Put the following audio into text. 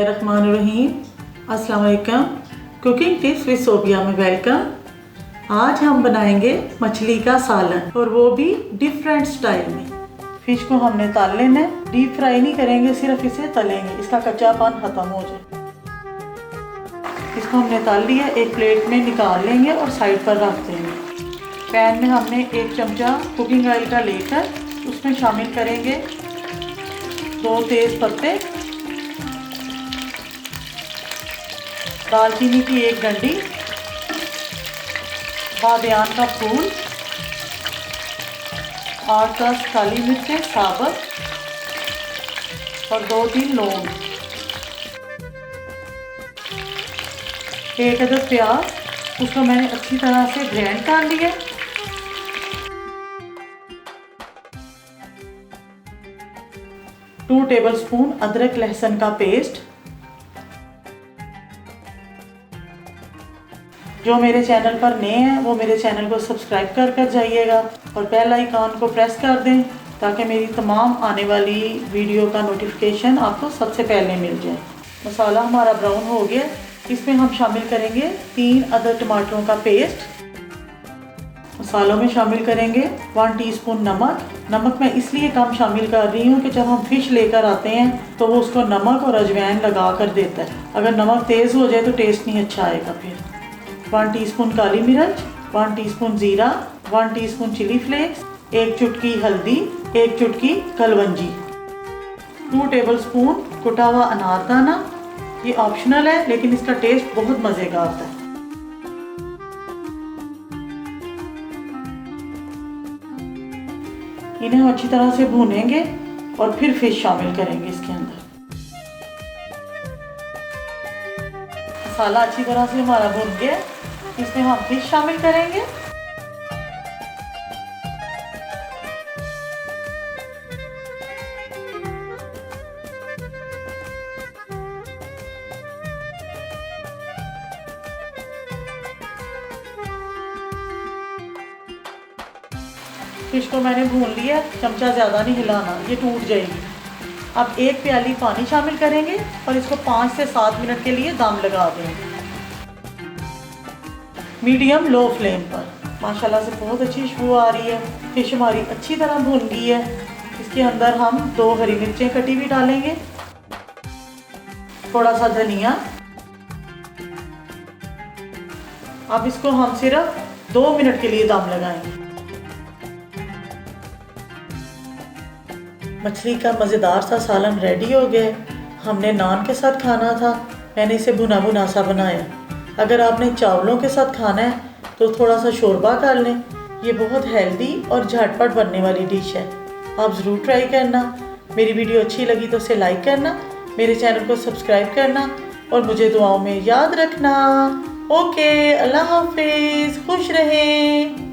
बिस्मिल्लाहिर्रहमानिर्रहीम। अस्सलाम वालेकुम। कुकिंग टिप्स विद सोबिया में वेलकम। आज हम बनाएंगे मछली का सालन और वो भी डिफरेंट स्टाइल में। फिश को हमने तल लेना है, डीप फ्राई नहीं करेंगे, सिर्फ इसे तलेंगे, इसका कच्चापन खत्म हो जाए। इसको हमने तल लिया, एक प्लेट में निकाल लेंगे और साइड पर रख देंगे। पैन में हमने 1 चमचा कुकिंग ऑयल का लेकर उसमें शामिल करेंगे 2 तेज पत्ते, दालचीनी की 1 डंडी, बादियान का फूल, 8-10 काली मिर्चें साबुत और 2-3 लौंग, 1 अदद प्याज, उसको मैंने अच्छी तरह से ग्राइंड कर लिया। 2 टेबलस्पून अदरक लहसुन का पेस्ट। जो मेरे चैनल पर नए हैं वो मेरे चैनल को सब्सक्राइब कर जाइएगा और बेल आइकॉन को प्रेस कर दें ताकि मेरी तमाम आने वाली वीडियो का नोटिफिकेशन आपको सबसे पहले मिल जाए। मसाला हमारा ब्राउन हो गया, इसमें हम शामिल करेंगे 3 अदद टमाटरों का पेस्ट। मसालों में शामिल करेंगे 1 टीस्पून नमक। नमक मैं इसलिए कम शामिल कर रही हूँ कि जब हम फिश लेकर आते हैं तो वो उसको नमक और अजवाइन लगा कर देता है। अगर नमक तेज़ हो जाए तो टेस्ट नहीं अच्छा आएगा। फिर 1 टीस्पून काली मिर्च, 1 टीस्पून ज़ीरा, 1 टीस्पून चिली फ्लेक्स, 1 चुटकी हल्दी, 1 चुटकी कलवंजी, 2 टेबलस्पून कुटा हुआ अनारदाना। ये ऑप्शनल है लेकिन इसका टेस्ट बहुत मज़े का आता है। इन्हें हम अच्छी तरह से भूनेंगे और फिर फिश शामिल करेंगे इसके अंदर। मसाला अच्छी तरह से हमारा भून गया, इसमें हम फिश शामिल करेंगे। फिश को मैंने भून लिया, चमचा ज़्यादा नहीं हिलाना, ये टूट जाएगी। अब 1 प्याली पानी शामिल करेंगे और इसको 5 से 7 मिनट के लिए दम लगा देंगे मीडियम लो फ्लेम पर। माशाल्लाह से बहुत अच्छी खुशबू आ रही है। फिश हमारी अच्छी तरह भून गई है। इसके अंदर हम 2 हरी मिर्चें कटी हुई डालेंगे, थोड़ा सा धनिया। अब इसको हम सिर्फ 2 मिनट के लिए दम लगाएंगे। मछली का मज़ेदार सा सालन रेडी हो गया। हमने नान के साथ खाना था, मैंने इसे भुना भुना सा बनाया। अगर आपने चावलों के साथ खाना है तो थोड़ा सा शोरबा कर लें। ये बहुत हेल्दी और झटपट बनने वाली डिश है, आप ज़रूर ट्राई करना। मेरी वीडियो अच्छी लगी तो उसे लाइक करना, मेरे चैनल को सब्सक्राइब करना और मुझे दुआओं में याद रखना। ओके, अल्लाह हाफिज़, खुश रहें।